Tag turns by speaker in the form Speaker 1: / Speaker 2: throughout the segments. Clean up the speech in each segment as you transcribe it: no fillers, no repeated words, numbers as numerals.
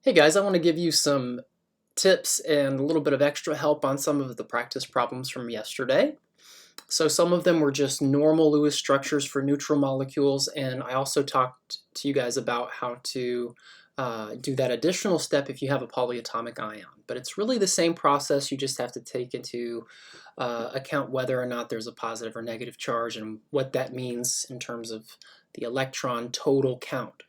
Speaker 1: Hey guys, I want to give you some tips and a little bit of extra help on some of the practice problems from yesterday. So some of them were just normal Lewis structures for neutral molecules, and I also talked to you guys about how to do that additional step if you have a polyatomic ion. But it's really the same process, you just have to take into account whether or not there's a positive or negative charge and what that means in terms of the electron total count.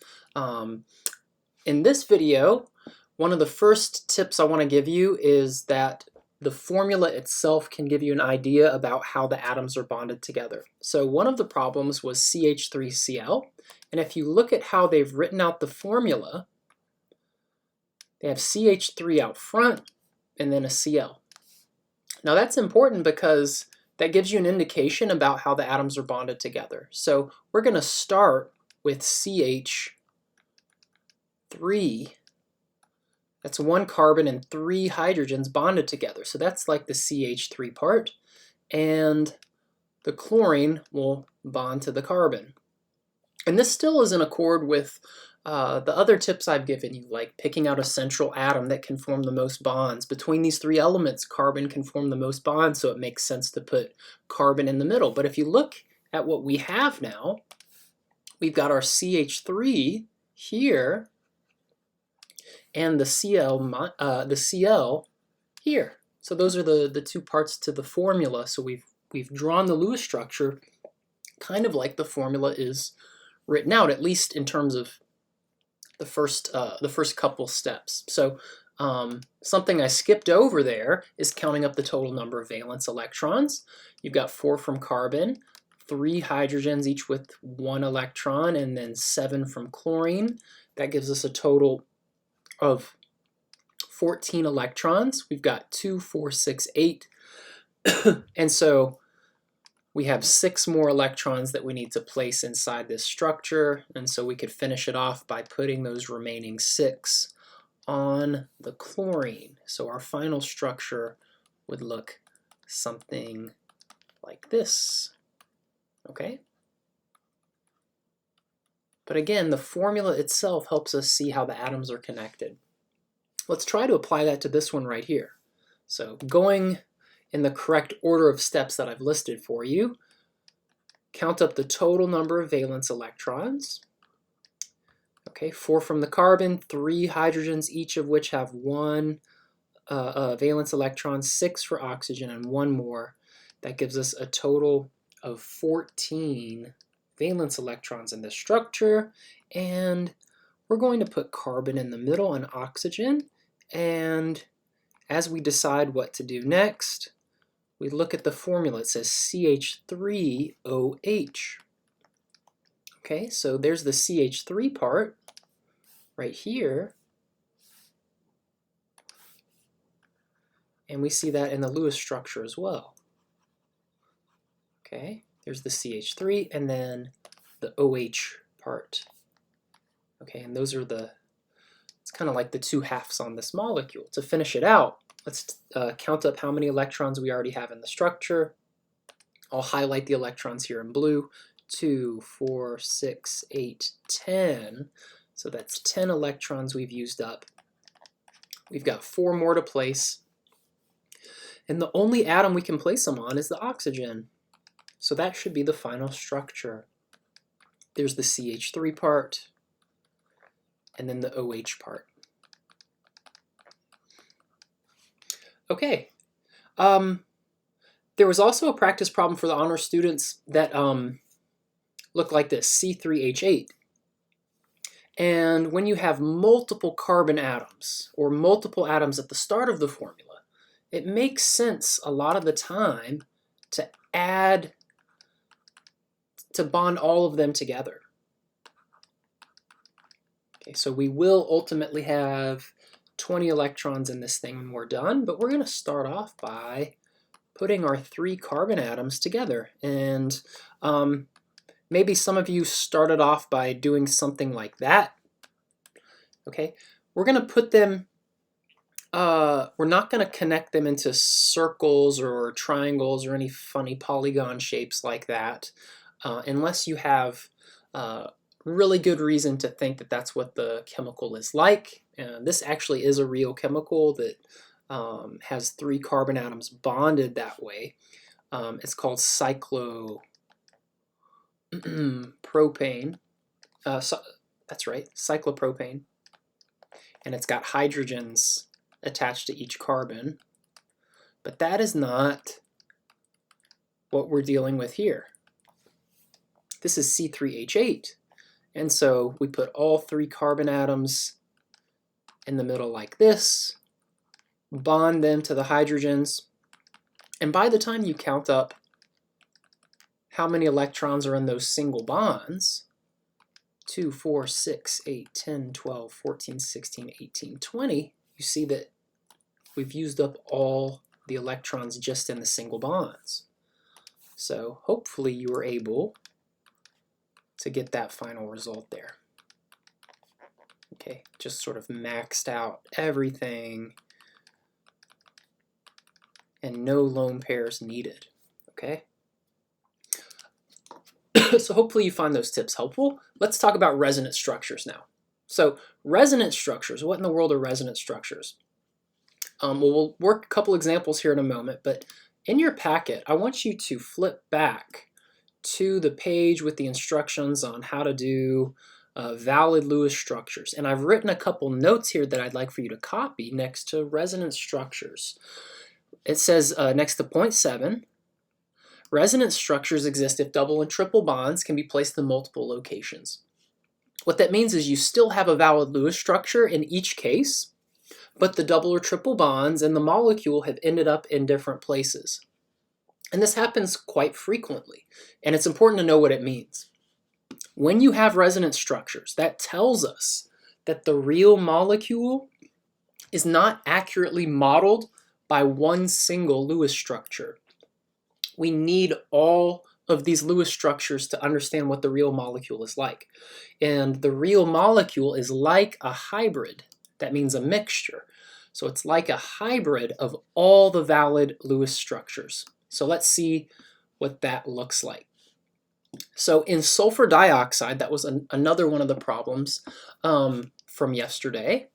Speaker 1: In this video, one of the first tips I want to give you is that the formula itself can give you an idea about how the atoms are bonded together. So one of the problems was CH3Cl, and if you look at how they've written out the formula, they have CH3 out front and then a Cl. Now that's important because that gives you an indication about how the atoms are bonded together. So we're going to start with CH3. That's one carbon and three hydrogens bonded together. So that's like the CH3 part. And the chlorine will bond to the carbon. And this still is in accord with the other tips I've given you, like picking out a central atom that can form the most bonds. Between these three elements, carbon can form the most bonds, so it makes sense to put carbon in the middle. But if you look at what we have now, we've got our CH3 here, and the Cl here. So those are the two parts to the formula. So we've drawn the Lewis structure kind of like the formula is written out, at least in terms of the first couple steps. So something I skipped over there is counting up the total number of valence electrons. You've got 4 from carbon, 3 hydrogens, each with 1 electron, and then 7 from chlorine. That gives us a total of 14 electrons. We've got 2, 4, 6, 8. And so we have 6 more electrons that we need to place inside this structure. And so we could finish it off by putting those remaining 6 on the chlorine. So our final structure would look something like this. Okay? But again, the formula itself helps us see how the atoms are connected. Let's try to apply that to this one right here. So going in the correct order of steps that I've listed for you, count up the total number of valence electrons. Okay, 4 from the carbon, 3 hydrogens, each of which have 1 valence electron, 6 for oxygen, and 1 more. That gives us a total of 14 valence electrons in this structure, and we're going to put carbon in the middle and oxygen, and as we decide what to do next, we look at the formula. It says CH3OH. Okay, so there's the CH3 part right here, and we see that in the Lewis structure as well. Okay, there's the CH3 and then the OH part. Okay, and those are it's kind of like the 2 halves on this molecule. To finish it out, let's count up how many electrons we already have in the structure. I'll highlight the electrons here in blue. 2, 4, 6, 8, 10. So that's 10 electrons we've used up. We've got 4 more to place. And the only atom we can place them on is the oxygen. So that should be the final structure. There's the CH3 part, and then the OH part. Okay. There was also a practice problem for the honor students that looked like this, C3H8. And when you have multiple carbon atoms, or multiple atoms at the start of the formula, it makes sense a lot of the time to bond all of them together. Okay, so we will ultimately have 20 electrons in this thing when we're done, but we're going to start off by putting our 3 carbon atoms together. And maybe some of you started off by doing something like that. Okay, we're going to put them, we're not going to connect them into circles or triangles or any funny polygon shapes like that, unless you have really good reason to think that that's what the chemical is like. And this actually is a real chemical that has 3 carbon atoms bonded that way. It's called cyclopropane. That's right, cyclopropane. And it's got hydrogens attached to each carbon. But that is not what we're dealing with here. This is C3H8. And so we put all 3 carbon atoms in the middle like this, bond them to the hydrogens, and by the time you count up how many electrons are in those single bonds, 2, 4, 6, 8, 10, 12, 14, 16, 18, 20, you see that we've used up all the electrons just in the single bonds. So hopefully you were able to get that final result there. Okay, just sort of maxed out everything and no lone pairs needed. Okay. So hopefully you find those tips helpful. Let's talk about resonance structures now. So resonance structures, what in the world are resonance structures? Well, we'll work a couple examples here in a moment, but in your packet, I want you to flip back to the page with the instructions on how to do valid Lewis structures. And I've written a couple notes here that I'd like for you to copy next to resonance structures. It says next to point 7, resonance structures exist if double and triple bonds can be placed in multiple locations. What that means is you still have a valid Lewis structure in each case, but the double or triple bonds and the molecule have ended up in different places. And this happens quite frequently, and it's important to know what it means. When you have resonance structures, that tells us that the real molecule is not accurately modeled by one single Lewis structure. We need all of these Lewis structures to understand what the real molecule is like. And the real molecule is like a hybrid. That means a mixture. So it's like a hybrid of all the valid Lewis structures. So let's see what that looks like. So in sulfur dioxide, that was another one of the problems from yesterday.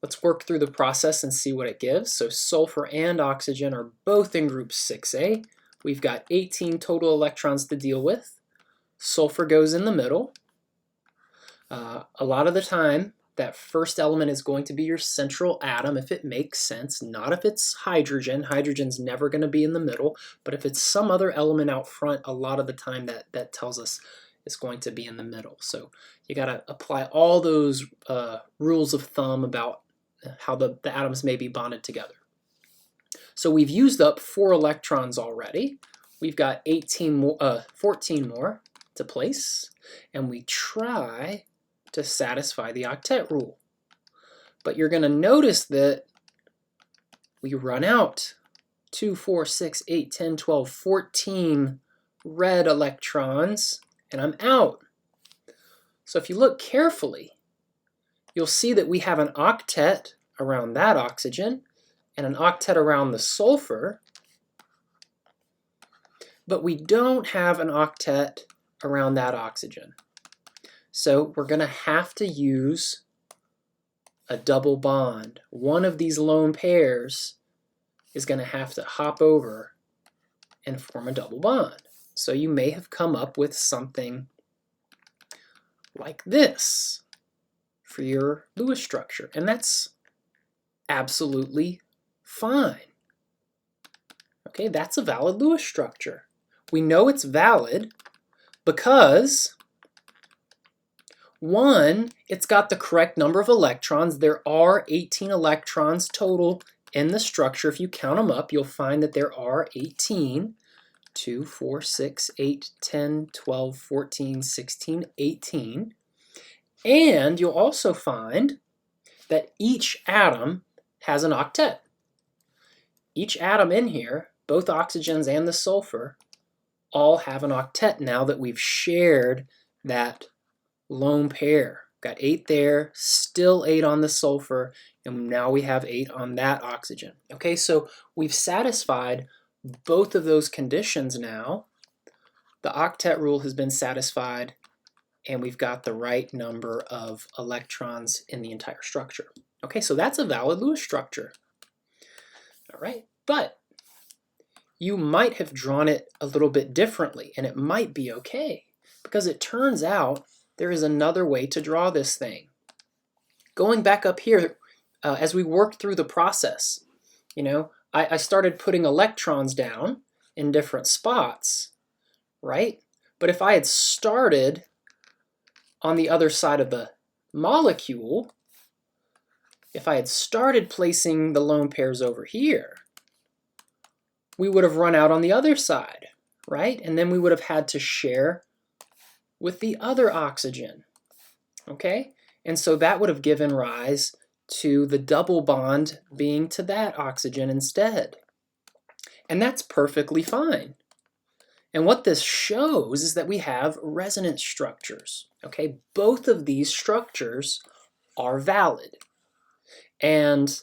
Speaker 1: Let's work through the process and see what it gives. So sulfur and oxygen are both in group 6A. We've got 18 total electrons to deal with. Sulfur goes in the middle. A lot of the time, that first element is going to be your central atom if it makes sense, not if it's hydrogen. Hydrogen's never going to be in the middle, but if it's some other element out front, a lot of the time that tells us it's going to be in the middle. So you got to apply all those rules of thumb about how the atoms may be bonded together. So we've used up 4 electrons already. We've got 14 more to place, and we try to satisfy the octet rule. But you're going to notice that we run out 2, 4, 6, 8, 10, 12, 14 red electrons, and I'm out. So if you look carefully, you'll see that we have an octet around that oxygen and an octet around the sulfur, but we don't have an octet around that oxygen. So we're going to have to use a double bond. One of these lone pairs is going to have to hop over and form a double bond. So you may have come up with something like this for your Lewis structure, and that's absolutely fine. Okay, that's a valid Lewis structure. We know it's valid because 1, it's got the correct number of electrons. There are 18 electrons total in the structure. If you count them up, you'll find that there are 18. 2, 4, 6, 8, 10, 12, 14, 16, 18. And you'll also find that each atom has an octet. Each atom in here, both oxygens and the sulfur, all have an octet now that we've shared that lone pair. Got 8 there, still 8 on the sulfur, and now we have 8 on that oxygen. Okay, so we've satisfied both of those conditions now. The octet rule has been satisfied, and we've got the right number of electrons in the entire structure. Okay, so that's a valid Lewis structure. All right, but you might have drawn it a little bit differently, and it might be okay, because it turns out there is another way to draw this thing. Going back up here, as we worked through the process, you know, I started putting electrons down in different spots, right? But if I had started on the other side of the molecule, if I had started placing the lone pairs over here, we would have run out on the other side, right? And then we would have had to share with the other oxygen, okay? And so that would have given rise to the double bond being to that oxygen instead. And that's perfectly fine. And what this shows is that we have resonance structures, okay? Both of these structures are valid. And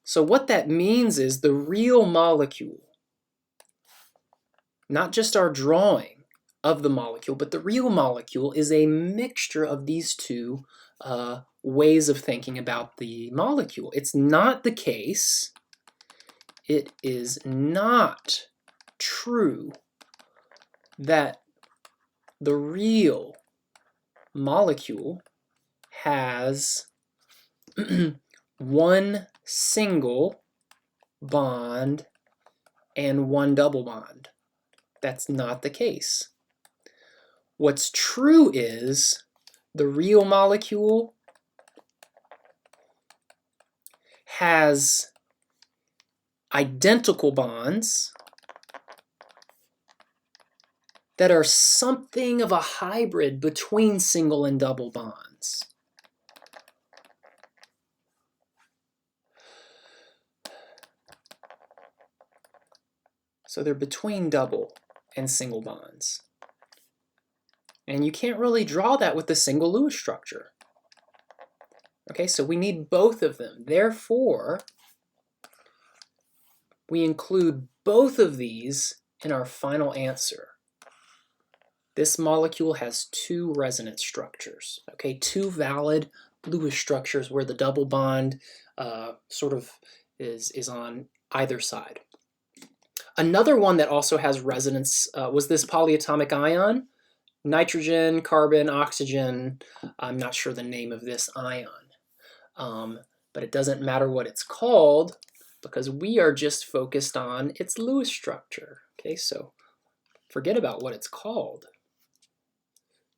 Speaker 1: so what that means is the real molecule, not just our drawing of the molecule, but the real molecule is a mixture of these two ways of thinking about the molecule. It's not the case, it is not true that the real molecule has one single bond and one double bond. That's not the case. What's true is the real molecule has identical bonds that are something of a hybrid between single and double bonds. So they're between double and single bonds. And you can't really draw that with the single Lewis structure. Okay, so we need both of them. Therefore, we include both of these in our final answer. This molecule has two resonance structures, okay, two valid Lewis structures where the double bond sort of is on either side. Another one that also has resonance was this polyatomic ion, nitrogen, carbon, oxygen. I'm not sure the name of this ion, but it doesn't matter what it's called because we are just focused on its Lewis structure. Okay, so forget about what it's called.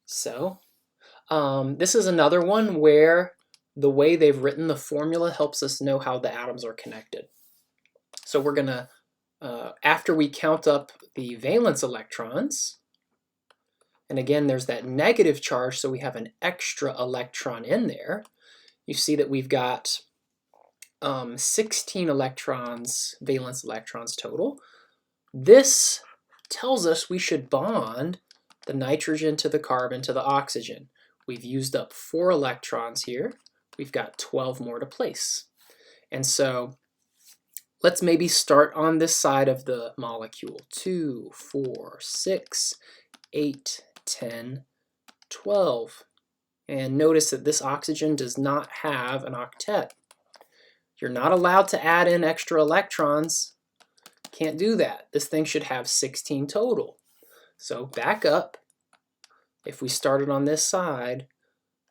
Speaker 1: So this is another one where the way they've written the formula helps us know how the atoms are connected. So we're gonna, after we count up the valence electrons, and again there's that negative charge, so we have an extra electron in there, you see that we've got 16 electrons, valence electrons total. This tells us we should bond the nitrogen to the carbon to the oxygen. We've used up 4 electrons here. We've got 12 more to place. And so let's maybe start on this side of the molecule. 2, 4, 6, 8, 10, 12. And notice that this oxygen does not have an octet. You're not allowed to add in extra electrons. Can't do that. This thing should have 16 total. So back up. If we started on this side,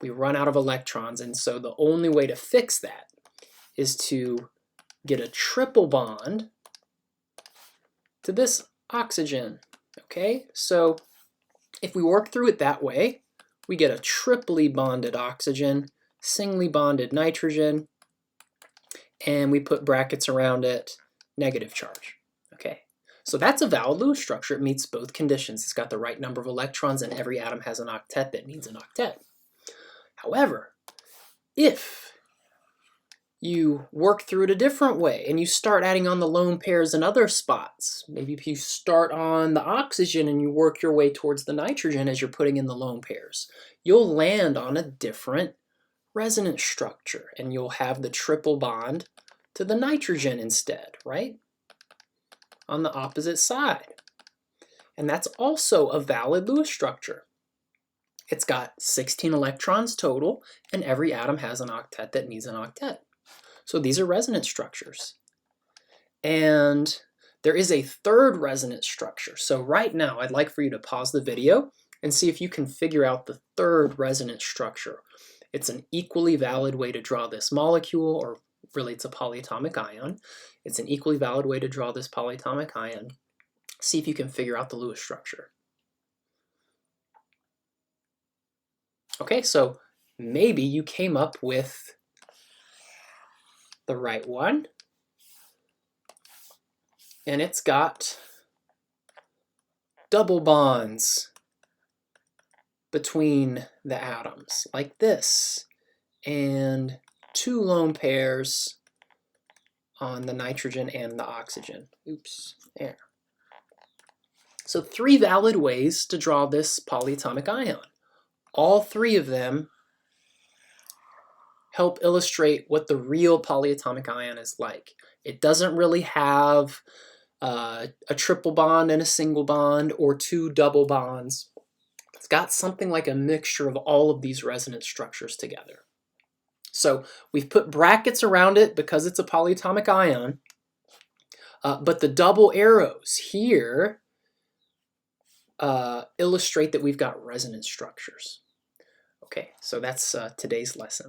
Speaker 1: we run out of electrons, and so the only way to fix that is to get a triple bond to this oxygen. Okay, so if we work through it that way, we get a triply bonded oxygen, singly bonded nitrogen, and we put brackets around it, negative charge. Okay, so that's a valid Lewis structure. It meets both conditions. It's got the right number of electrons, and every atom has an octet that means an octet. However, if you work through it a different way and you start adding on the lone pairs in other spots, maybe if you start on the oxygen and you work your way towards the nitrogen as you're putting in the lone pairs, you'll land on a different resonance structure and you'll have the triple bond to the nitrogen instead, right? On the opposite side. And that's also a valid Lewis structure. It's got 16 electrons total, and every atom has an octet that needs an octet. So these are resonance structures. And there is a third resonance structure. So right now, I'd like for you to pause the video and see if you can figure out the third resonance structure. It's an equally valid way to draw this molecule, or really it's a polyatomic ion. It's an equally valid way to draw this polyatomic ion. See if you can figure out the Lewis structure. Okay, so maybe you came up with the right one. And it's got double bonds between the atoms, like this, and 2 lone pairs on the nitrogen and the oxygen. Oops, there. So 3 valid ways to draw this polyatomic ion. All 3 of them help illustrate what the real polyatomic ion is like. It doesn't really have a triple bond and a single bond, or 2 double bonds. It's got something like a mixture of all of these resonance structures together. So we've put brackets around it because it's a polyatomic ion, but the double arrows here illustrate that we've got resonance structures. Okay, so that's today's lesson.